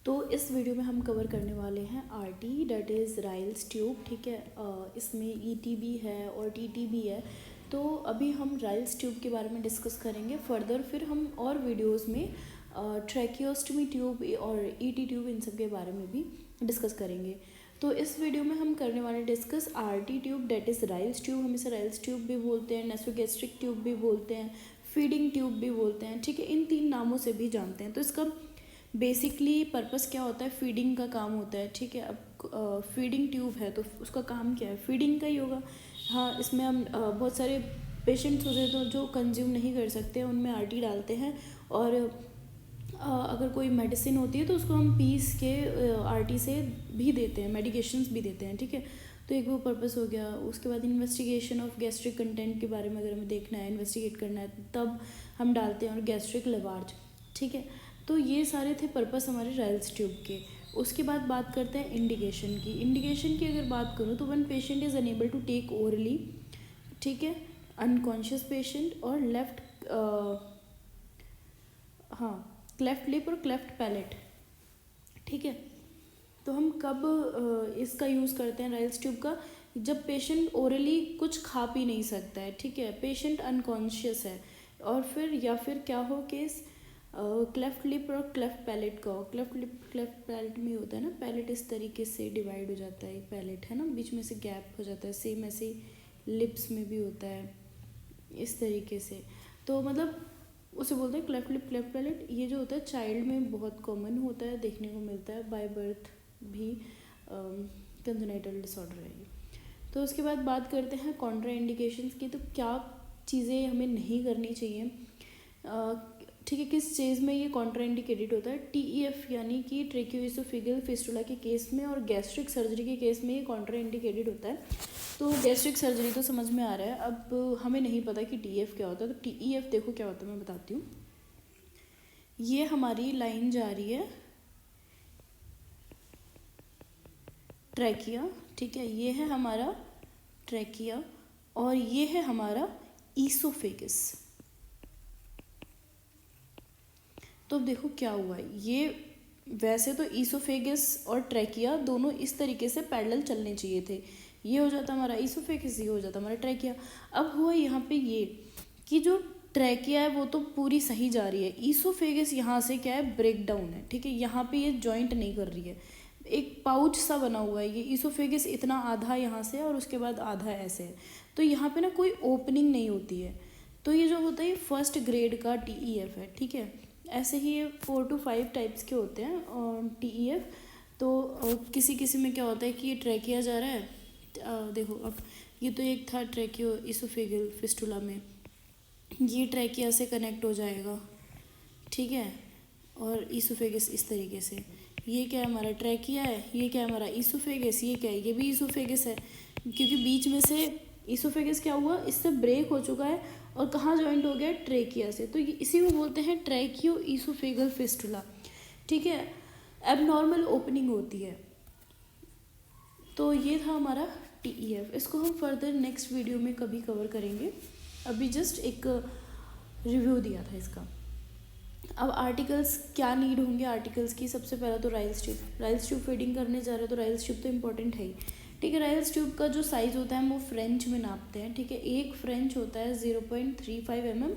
तो इस वीडियो में हम कवर करने वाले हैं RT, that is Ryle's tube. ठीक है, इसमें ईटी भी है और टीटी भी है। तो अभी हम राइल्स ट्यूब के बारे में डिस्कस करेंगे फर्दर, फिर हम और वीडियोस में ट्रैकियोस्टमी ट्यूब और ईटी ट्यूब इन सब के बारे में भी डिस्कस करेंगे। तो इस वीडियो में हम करने वाले discuss RT tube, that is Ryle's tube. हम इसे राइल्स ट्यूब भी बोलते हैं, नेसोगैस्ट्रिक ट्यूब भी बोलते हैं, फीडिंग ट्यूब भी बोलते हैं। ठीक है, इन 3 नामों से भी जानते हैं। तो इसका बेसिकली पर्पस क्या होता है? फीडिंग का काम होता है। ठीक है, अब फीडिंग ट्यूब है तो उसका काम क्या है? फीडिंग का ही होगा। हाँ, इसमें हम बहुत सारे पेशेंट्स होते हैं तो जो कंज्यूम नहीं कर सकते उनमें आरटी डालते हैं, और अगर कोई मेडिसिन होती है तो उसको हम पीस के आरटी से भी देते हैं, मेडिकेशंस भी देते हैं। ठीक है, तो एक वो पर्पस हो गया। उसके बाद इन्वेस्टिगेशन ऑफ गैस्ट्रिक कंटेंट के बारे में अगर हमें देखना है, इन्वेस्टिगेट करना है, तब हम डालते हैं, और गैस्ट्रिक लेवार्ज। ठीक है, तो ये सारे थे पर्पस हमारे राइल्स ट्यूब के। उसके बाद बात करते हैं इंडिकेशन की। इंडिकेशन की अगर बात करूँ तो one patient is unable to take orally, ठीक है, अनकॉन्शियस पेशेंट, और क्लेफ्ट लिप और क्लेफ्ट पैलेट। ठीक है, तो हम कब इसका यूज़ करते हैं राइल्स ट्यूब का? जब पेशेंट ओरली कुछ खा पी नहीं सकता है। ठीक है, पेशेंट अनकॉन्शियस है, और फिर या फिर क्या हो केस, क्लेफ्ट लिप और क्लेफ्ट पैलेट का हो। क्लेफ्ट लिप क्लेफ्ट पैलेट में होता है ना, पैलेट इस तरीके से डिवाइड हो जाता है, पैलेट है ना, बीच में से गैप हो जाता है। सेम ऐसे ही लिप्स में भी होता है इस तरीके से। तो मतलब उसे बोलते हैं क्लेफ्ट लिप क्लेफ्ट पैलेट। ये जो होता है चाइल्ड में बहुत कॉमन होता है, देखने को मिलता है, बाय बर्थ भी कंजेनाइटल डिसऑर्डर है ये। तो उसके बाद बात करते हैं कॉन्ट्रा इंडिकेशंस की। तो क्या चीज़ें हमें नहीं करनी चाहिए? ठीक है, किस चीज़ में ये कॉन्ट्रा इंडिकेटेड होता है? टीईएफ यानी कि ट्रेकियोइसोफेगल फिस्टुला के केस में, और गैस्ट्रिक सर्जरी के केस में ये कॉन्ट्रा इंडिकेटेड होता है। तो गैस्ट्रिक सर्जरी तो समझ में आ रहा है, अब हमें नहीं पता कि टीईएफ क्या होता है। तो टीईएफ देखो क्या होता है, मैं बताती हूँ। ये हमारी लाइन जा रही है ट्रैकिया, ठीक है, ये है हमारा ट्रैकिया, और ये है हमारा ईसोफेगस। तो देखो क्या हुआ है, ये वैसे तो ईसोफेगस और ट्रैकिया दोनों इस तरीके से पैरेलल चलने चाहिए थे। ये हो जाता हमारा ईसोफेगस, ये हो जाता हमारा ट्रैकिया। अब हुआ यहाँ पे ये कि जो ट्रैकिया है वो तो पूरी सही जा रही है, ईसोफेगस यहाँ से क्या है, ब्रेक डाउन है। ठीक है, यहाँ पे ये जॉइंट नहीं कर रही है, एक पाउच सा बना हुआ है। ये ईसोफेगस इतना आधा यहाँ से और उसके बाद आधा ऐसे है, तो यहाँ पे ना कोई ओपनिंग नहीं होती है। तो ये जो होता है ये फर्स्ट ग्रेड का टीईएफ है। ठीक है, ऐसे ही ये 4 to 5 टाइप्स के होते हैं टीईएफ। तो किसी किसी में क्या होता है कि ये ट्रैकिया जा रहा है, देखो अब ये तो एक था ट्रैकियो इसोफेगल फिस्टुला में, ये ट्रैकिया से कनेक्ट हो जाएगा। ठीक है, और इसोफेगस इस तरीके से, ये क्या है हमारा ट्रैकिया है, ये क्या है हमारा इसोफेगस, ये क्या है, ये भी इसोफेगस है, क्योंकि बीच में से इसोफेगस क्या हुआ, इससे ब्रेक हो चुका है और कहाँ जॉइंट हो गया, ट्रैकिया से। तो इसी को बोलते हैं ट्रैकियो इसोफेगल फिस्टुला। ठीक है, एबनॉर्मल ओपनिंग होती है। तो ये था हमारा टीईएफ, इसको हम फर्दर नेक्स्ट वीडियो में कभी कवर करेंगे, अभी जस्ट एक रिव्यू दिया था इसका। अब आर्टिकल्स क्या नीड होंगे आर्टिकल्स की? सबसे पहला तो राइल्स ट्यूब फीडिंग करने जा रहे हो तो राइल्स ट्यूब तो इम्पोर्टेंट है ही। ठीक है, राइल्स ट्यूब का जो साइज़ होता है हम वो फ्रेंच में नापते हैं। ठीक है, एक फ्रेंच होता है 0.35 mm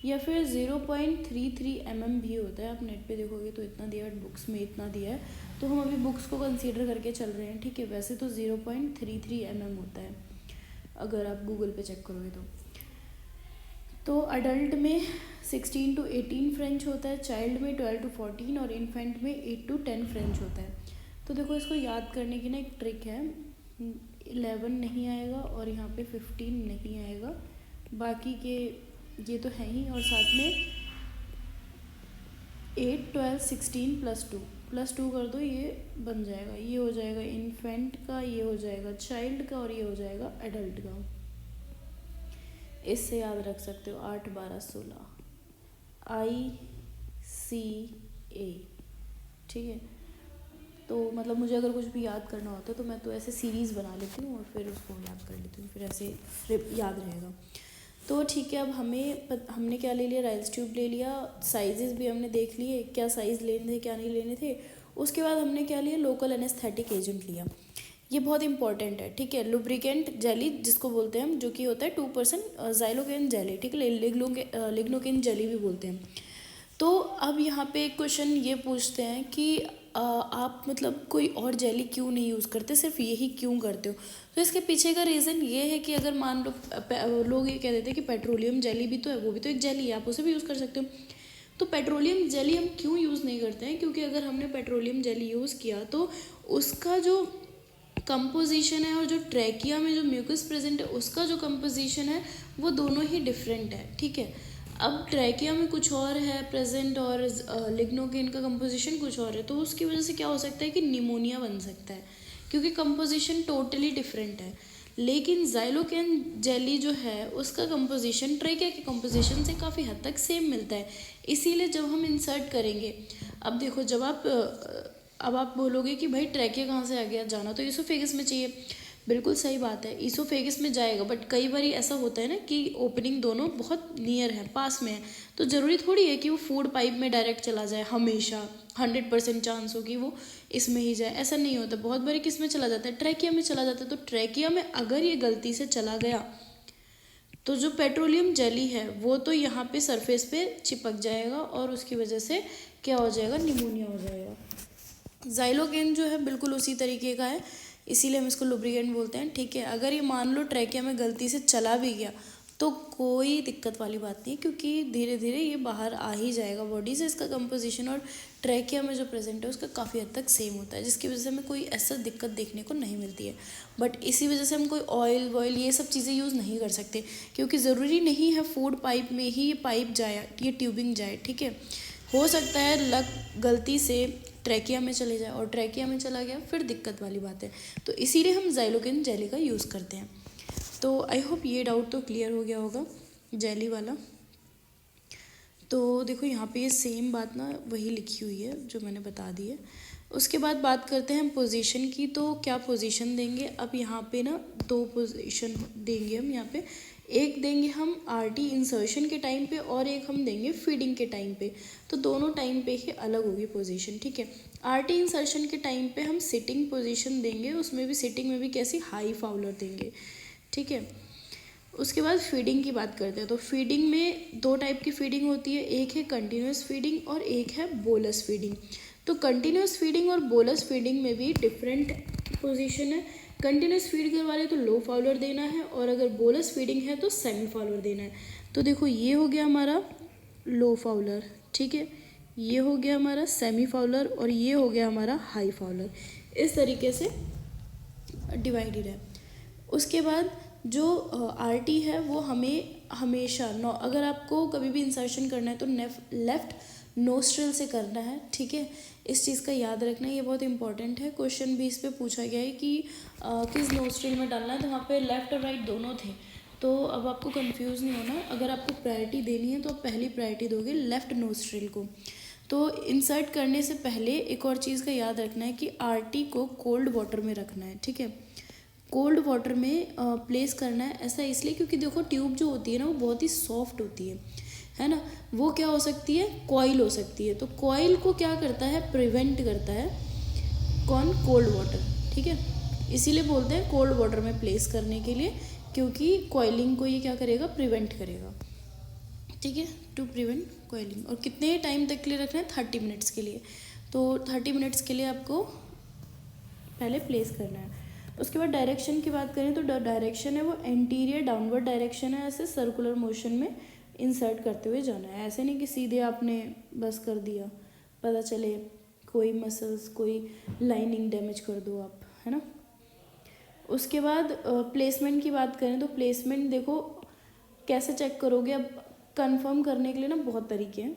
या फिर 0.33 mm भी होता है। आप नेट पे देखोगे तो इतना दिया है, बुक्स में इतना दिया है, तो हम अभी बुक्स को कंसीडर करके चल रहे हैं। ठीक है, वैसे तो 0.33 mm होता है अगर आप गूगल पे चेक करोगे तो अडल्ट में 16 to 18 फ्रेंच होता है, चाइल्ड में 12 to 14 और इन्फेंट में 8 to 10 फ्रेंच होता है। तो देखो इसको याद करने की ना एक ट्रिक है, 11 नहीं आएगा और यहाँ पे 15 नहीं आएगा, बाकी के ये तो है ही, और साथ में 8 12 16 प्लस टू कर दो, ये बन जाएगा, ये हो जाएगा इन्फेंट का, ये हो जाएगा चाइल्ड का, और ये हो जाएगा एडल्ट का। इससे याद रख सकते हो 8 12 16 ICA। ठीक है, तो मतलब मुझे अगर कुछ भी याद करना होता है तो मैं तो ऐसे सीरीज़ बना लेती हूँ और फिर उसको याद कर लेती हूँ, फिर ऐसे याद रहेगा। तो ठीक है, अब हमने क्या ले लिया, राइल्स ट्यूब ले लिया, साइजेस भी हमने देख लिए, क्या साइज़ लेने थे क्या नहीं लेने थे, उसके बाद हमने क्या लिया, लोकल एनेस्थेटिक एजेंट लिया। ये बहुत इंपॉर्टेंट है, ठीक है। लुब्रिकेंट जेली जिसको बोलते हैं हम, जो कि होता है 2% ज़ाइलोकेन जेली, ठीक है, लिग्नोकेन जेली भी बोलते हैं। तो अब यहाँ पे एक क्वेश्चन ये पूछते हैं कि आप मतलब कोई और जेली क्यों नहीं यूज़ करते, सिर्फ यही क्यों करते हो। तो इसके पीछे का रीज़न ये है कि अगर मान लो लोग ये कह देते हैं कि पेट्रोलियम जेली भी तो है, वो भी तो एक जेली है, आप उसे भी यूज़ कर सकते हो। तो पेट्रोलियम जेली हम क्यों यूज़ नहीं करते हैं, क्योंकि अगर हमने पेट्रोलियम जेली यूज़ किया तो उसका जो कंपोजिशन है और जो ट्रैकिया में जो म्यूकस प्रेजेंट है उसका जो कंपोजिशन है वो दोनों ही डिफरेंट है, ठीक है। अब ट्रैकिया में कुछ और है प्रेजेंट और लिग्नोकेन का कंपोजिशन कुछ और है, तो उसकी वजह से क्या हो सकता है कि निमोनिया बन सकता है, क्योंकि कंपोजिशन टोटली डिफरेंट है। लेकिन ज़ाइलोकेन जेली जो है उसका कंपोजिशन ट्रैकिया के कंपोजिशन से काफ़ी हद तक सेम मिलता है, इसीलिए जब हम इंसर्ट करेंगे, अब देखो जब आप अब आप बोलोगे कि भाई ट्रैकिया कहाँ से आ गया, जाना तो ईसोफेगस में चाहिए। बिल्कुल सही बात है, ईसोफेगस में जाएगा, बट कई बार ऐसा होता है ना कि ओपनिंग दोनों बहुत नियर है, पास में है, तो ज़रूरी थोड़ी है कि वो फूड पाइप में डायरेक्ट चला जाए हमेशा। 100% चांस हो कि वो इसमें ही जाए, ऐसा नहीं होता। बहुत बार किस में चला जाता है, ट्रैकिया में चला जाता है। तो ट्रैकिया में अगर ये गलती से चला गया तो जो पेट्रोलियम जेली है वो तो यहाँ पे सरफेस पे चिपक जाएगा और उसकी वजह से क्या हो जाएगा, निमोनिया हो जाएगा। ज़ाइलोकेन जो है बिल्कुल उसी तरीके का है, इसीलिए हम इसको लुब्रिकेंट बोलते हैं, ठीक है। अगर ये मान लो ट्रैकिया में गलती से चला भी गया तो कोई दिक्कत वाली बात नहीं है, क्योंकि धीरे धीरे ये बाहर आ ही जाएगा बॉडी से। इसका कंपोजिशन और ट्रैकिया में जो प्रेजेंट है उसका काफ़ी हद तक सेम होता है, जिसकी वजह से हमें कोई ऐसा दिक्कत देखने को नहीं मिलती है। बट इसी वजह से हम कोई ऑयल वॉयल ये सब चीज़ें यूज़ नहीं कर सकते, क्योंकि ज़रूरी नहीं है फूड पाइप में ही ये पाइप जाए, ये ट्यूबिंग जाए, ठीक है। हो सकता है लग गलती से ट्रैकिया में चले जाए और ट्रैकिया में चला गया फिर दिक्कत वाली बात है, तो इसीलिए हम ज़ाइलोकेन जेली का यूज़ करते हैं। तो आई होप ये डाउट तो क्लियर हो गया होगा जेली वाला। तो देखो यहाँ पे ये सेम बात ना वही लिखी हुई है जो मैंने बता दी है। उसके बाद बात करते हैं हम पोजीशन की, तो क्या पोजीशन देंगे। अब यहाँ पे ना 2 पोजीशन देंगे हम यहाँ पे, एक देंगे हम आरटी इंसर्शन के टाइम पे और एक हम देंगे फीडिंग के टाइम पे। तो दोनों टाइम पे ही अलग होगी पोजीशन, ठीक है। आरटी इंसर्शन के टाइम पे हम सिटिंग पोजीशन देंगे, उसमें भी सिटिंग में भी कैसी, हाई फाउलर देंगे, ठीक है। उसके बाद फीडिंग की बात करते हैं, तो फीडिंग में 2 टाइप की फीडिंग होती है, एक है कंटिन्यूस फीडिंग और एक है बोलस फीडिंग। तो कंटिन्यूस फीडिंग और बोलस फीडिंग में भी डिफरेंट पोजीशन है। कंटिन्यूस फीड करवा रहे तो लो फाउलर देना है, और अगर बोलस फीडिंग है तो सेमी फाउलर देना है। तो देखो ये हो गया हमारा लो फाउलर, ठीक है, ये हो गया हमारा सेमी फाउलर और ये हो गया हमारा हाई फाउलर। इस तरीके से डिवाइडेड है। उसके बाद जो आरटी है वो हमें हमेशा अगर आपको कभी भी इंसर्शन करना है तो लेफ्ट नोस्ट्रिल से करना है, ठीक है। इस चीज़ का याद रखना, ये बहुत इंपॉर्टेंट है। क्वेश्चन भी इस पे पूछा गया है कि किस नोस्ट्रिल में डालना है, तो वहाँ पे लेफ्ट और राइट दोनों थे। तो अब आपको कंफ्यूज नहीं होना, अगर आपको प्रायोरिटी देनी है तो आप पहली प्रायोरिटी दोगे लेफ्ट नोस्ट्रिल को। तो इंसर्ट करने से पहले एक और चीज़ का याद रखना है कि आरटी को कोल्ड वाटर में रखना है, ठीक है। कोल्ड वाटर में प्लेस करना है, ऐसा इसलिए क्योंकि देखो ट्यूब जो होती है ना वो बहुत ही सॉफ्ट होती है ना। वो क्या हो सकती है, कॉइल हो सकती है। तो कॉइल को क्या करता है, प्रिवेंट करता है कौन, कोल्ड वाटर, ठीक है। इसीलिए बोलते हैं कोल्ड वाटर में प्लेस करने के लिए, क्योंकि कॉइलिंग को ये क्या करेगा, प्रिवेंट करेगा, ठीक है, टू प्रिवेंट कॉइलिंग। और कितने टाइम तक के लिए रखना है, 30 मिनट्स के लिए। तो 30 मिनट्स के लिए आपको पहले प्लेस करना है। उसके बाद डायरेक्शन की बात करें तो डायरेक्शन है वो एंटीरियर डाउनवर्ड डायरेक्शन है, ऐसे सर्कुलर मोशन में इंसर्ट करते हुए जाना है। ऐसे नहीं कि सीधे आपने बस कर दिया, पता चले कोई मसल्स कोई लाइनिंग डैमेज कर दो आप, है ना। उसके बाद प्लेसमेंट की बात करें तो प्लेसमेंट देखो कैसे चेक करोगे। अब कंफर्म करने के लिए ना बहुत तरीके हैं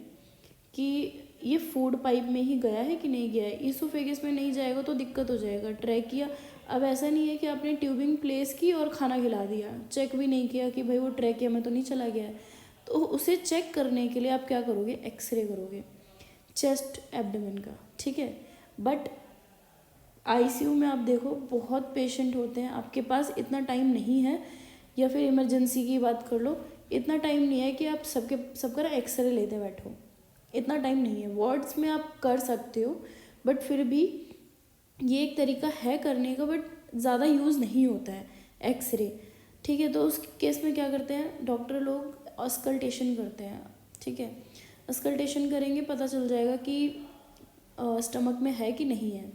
कि ये फूड पाइप में ही गया है कि नहीं गया है। ईसोफेगस में नहीं जाएगा तो दिक्कत हो जाएगा। ट्रैकिया, अब ऐसा नहीं है कि आपने ट्यूबिंग प्लेस की और खाना खिला दिया, चेक भी नहीं किया कि भाई वो ट्रैकिया में तो नहीं चला गया है। तो उसे चेक करने के लिए आप क्या करोगे, एक्सरे करोगे चेस्ट एब्डोमेन का, ठीक है। बट आईसीयू में आप देखो बहुत पेशेंट होते हैं, आपके पास इतना टाइम नहीं है, या फिर इमरजेंसी की बात कर लो, इतना टाइम नहीं है कि आप सबका एक्सरे लेते बैठो, इतना टाइम नहीं है। वार्ड्स में आप कर सकते हो, बट फिर भी ये एक तरीका है करने का, बट ज़्यादा यूज़ नहीं होता है एक्सरे। ठीक है, तो उस केस में क्या करते हैं डॉक्टर लोग, अस्कल्टेशन करते हैं। ठीक है, अस्कल्टेशन करेंगे, पता चल जाएगा कि स्टमक में है कि नहीं है।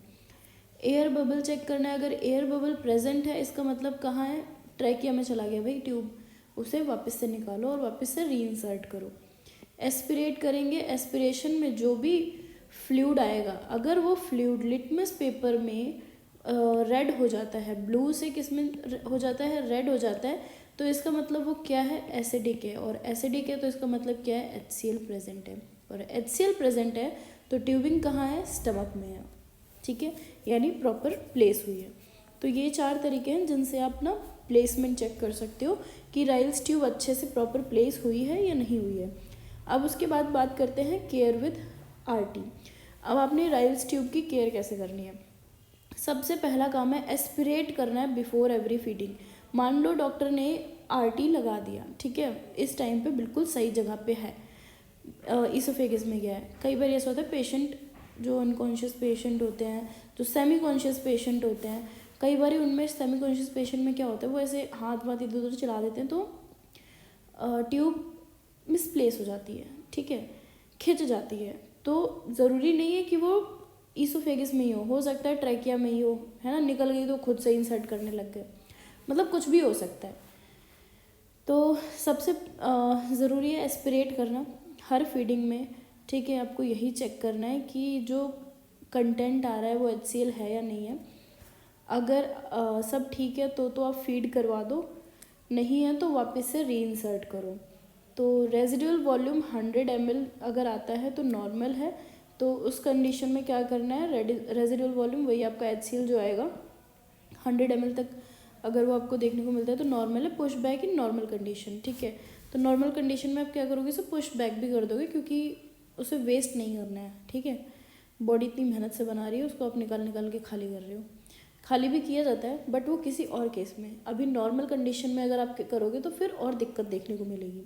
एयर बबल चेक करना है, अगर एयर बबल प्रेजेंट है इसका मतलब कहाँ है, ट्रैकिया में चला गया भाई ट्यूब, उसे वापस से निकालो और वापस से रीइंसर्ट करो। एस्पिरेट करेंगे, एस्पिरेशन में जो भी फ्लूइड आएगा, अगर वो फ्लूइड लिटमस पेपर में रेड हो जाता है, ब्लू से किस में हो जाता है, रेड हो जाता है, तो इसका मतलब वो क्या है, एसिडिक है। और एसिडिक है तो इसका मतलब क्या है, HCl प्रेजेंट है। और HCl प्रेजेंट है तो ट्यूबिंग कहाँ है, स्टमक में है। ठीक है, यानी प्रॉपर प्लेस हुई है। तो ये 4 तरीके हैं जिनसे आप ना प्लेसमेंट चेक कर सकते हो कि राइल्स ट्यूब अच्छे से प्रॉपर प्लेस हुई है या नहीं हुई है। अब उसके बाद बात करते हैं केयर विद RT। अब आपने राइल्स ट्यूब की केयर कैसे करनी है। सबसे पहला काम है एस्पिरेट करना है बिफोर एवरी फीडिंग। मान लो डॉक्टर ने RT लगा दिया, ठीक है, इस टाइम पे बिल्कुल सही जगह पे है, इसोफेगस में गया है। कई बार ऐसा होता है पेशेंट जो अनकॉन्शियस पेशेंट होते हैं, जो सेमी कॉन्शियस पेशेंट होते हैं, कई बार उनमें सेमी कॉन्शियस पेशेंट में क्या होता है, वो ऐसे हाथ वाथ इधर उधर चला देते हैं तो ट्यूब मिसप्लेस हो जाती है। ठीक है, खिंच जाती है। तो ज़रूरी नहीं है कि वो ईसोफेगस में ही हो सकता है ट्रैकिया में ही हो, है ना, निकल गई तो खुद से इंसर्ट करने लग गए, मतलब कुछ भी हो सकता है। तो सबसे ज़रूरी है एस्पिरेट करना हर फीडिंग में। ठीक है, आपको यही चेक करना है कि जो कंटेंट आ रहा है वो HCl है या नहीं है। अगर सब ठीक है तो आप फीड करवा दो, नहीं है तो वापस से रीइंसर्ट करो। तो रेजिडुअल वॉल्यूम 100 ml अगर आता है तो नॉर्मल है, तो उस कंडीशन में क्या करना है, रेजिडुअल वॉल्यूम वही आपका HCl जो आएगा 100 ml तक अगर वो आपको देखने को मिलता है तो नॉर्मल है। Push back in normal condition. ठीक है, तो नॉर्मल कंडीशन में आप क्या करोगे, सो पुश बैक भी कर दोगे क्योंकि उसे वेस्ट नहीं करना है। ठीक है, बॉडी इतनी मेहनत से बना रही है, उसको आप निकाल के खाली कर रहे हो। खाली भी किया जाता है बट वो किसी और केस में, अभी नॉर्मल कंडीशन में अगर आप करोगे तो फिर और दिक्कत देखने को मिलेगी।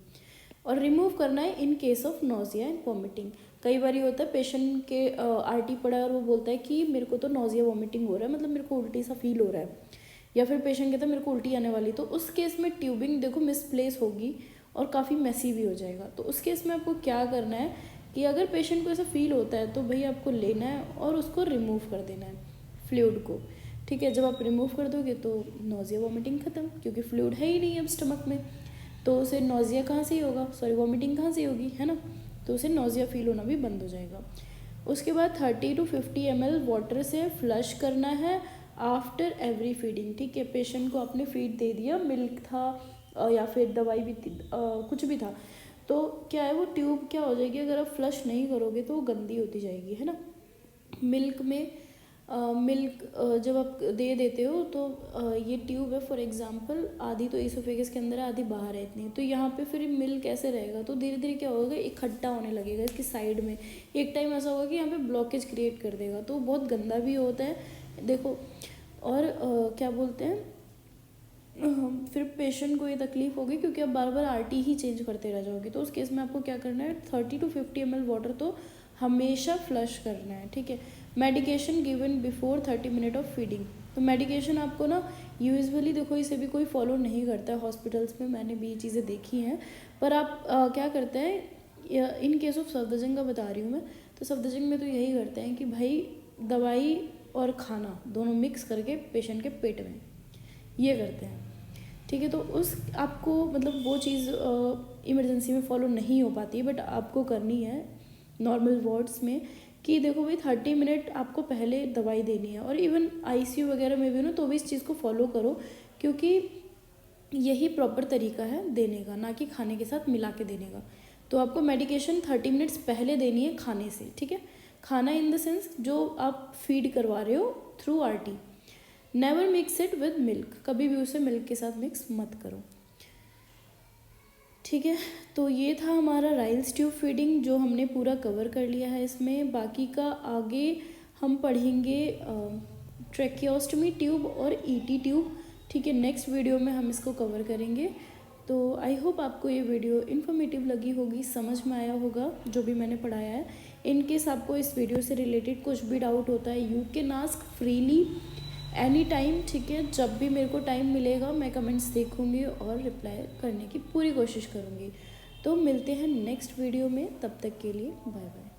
और रिमूव करना है in case of nausea and vomiting. कई बार ये होता है पेशेंट के RT पड़ा है और वो बोलता है कि मेरे को तो नोजिया वॉमिटिंग हो रहा है, मतलब मेरे को उल्टी सा फील हो रहा है, या फिर पेशेंट कहता है मेरे को उल्टी आने वाली। तो उस केस में ट्यूबिंग देखो मिसप्लेस होगी और काफ़ी मैसी भी हो जाएगा। तो उस केस में आपको क्या करना है कि अगर पेशेंट को ऐसा फील होता है तो भाई आपको लेना है और उसको रिमूव कर देना है फ्लूइड को। ठीक है, जब आप रिमूव कर दोगे तो नोजिया वॉमिटिंग ख़त्म, क्योंकि फ्लूइड है ही नहीं अब स्टमक में, तो उसे नोजिया कहाँ से ही होगा, सॉरी वॉमिटिंग कहाँ से होगी, है ना, तो उसे नोजिया फील होना भी बंद हो जाएगा। उसके बाद 30 to 50 ml वाटर से फ्लश करना है आफ्टर एवरी फीडिंग। ठीक है, पेशेंट को आपने फीड दे दिया, मिल्क था या फिर दवाई भी थी, कुछ भी था, तो क्या है वो ट्यूब क्या हो जाएगी, अगर आप फ्लश नहीं करोगे तो वो गंदी होती जाएगी, है ना। मिल्क में मिल्क जब आप दे देते हो तो ये ट्यूब है फॉर एग्जांपल, आधी तो इसोफेगस के अंदर है आधी बाहर है इतनी, तो यहाँ पे फिर मिल्क कैसे रहेगा, तो धीरे धीरे क्या होगा, इकट्ठा होने लगेगा इसकी साइड में। एक टाइम ऐसा होगा कि यहाँ पे ब्लॉकेज क्रिएट कर देगा, तो बहुत गंदा भी होता है देखो। और क्या बोलते हैं, फिर पेशेंट को ये तकलीफ होगी क्योंकि आप बार बार RT ही चेंज करते रह जाओगे। तो उस केस में आपको क्या करना है, 30 to 50 ml वाटर तो हमेशा फ्लश करना है। ठीक है, medication given before 30 minute of feeding. तो मेडिकेशन आपको ना यूजुअली देखो इसे भी कोई फॉलो नहीं करता है हॉस्पिटल्स में, मैंने भी ये चीज़ें देखी हैं, पर आप क्या करते हैं, इन केस ऑफ सफदरजंग का बता रही हूँ मैं, तो सफदरजंग में तो यही करते हैं कि भाई दवाई और खाना दोनों मिक्स करके पेशेंट के पेट में ये करते हैं। ठीक है, तो उस आपको मतलब वो चीज़ इमरजेंसी में फॉलो नहीं हो पाती है, बट आपको करनी है नॉर्मल वार्ड्स में कि देखो भाई 30 मिनट आपको पहले दवाई देनी है। और इवन ICU वगैरह में भी ना तो भी इस चीज़ को फॉलो करो, क्योंकि यही प्रॉपर तरीका है देने का, ना कि खाने के साथ मिला के देने का। तो आपको मेडिकेशन 30 मिनट्स पहले देनी है खाने से। ठीक है, खाना इन द सेंस जो आप फीड करवा रहे हो through RT। Never mix it with milk, कभी भी उसे मिल्क के साथ मिक्स मत करो। ठीक है, तो ये था हमारा राइल्स ट्यूब फीडिंग जो हमने पूरा कवर कर लिया है इसमें। बाकी का आगे हम पढ़ेंगे ट्रैकियोस्टमी ट्यूब और ET ट्यूब। ठीक है, नेक्स्ट वीडियो में हम इसको कवर करेंगे। तो आई होप आपको ये वीडियो इन्फॉर्मेटिव लगी होगी, समझ में आया होगा जो भी मैंने पढ़ाया है। इन केस आपको इस वीडियो से रिलेटेड कुछ भी डाउट होता है, you can ask freely any time, ठीक है। जब भी मेरे को टाइम मिलेगा मैं कमेंट्स देखूंगी और रिप्लाई करने की पूरी कोशिश करूंगी। तो मिलते हैं नेक्स्ट वीडियो में, तब तक के लिए बाय बाय।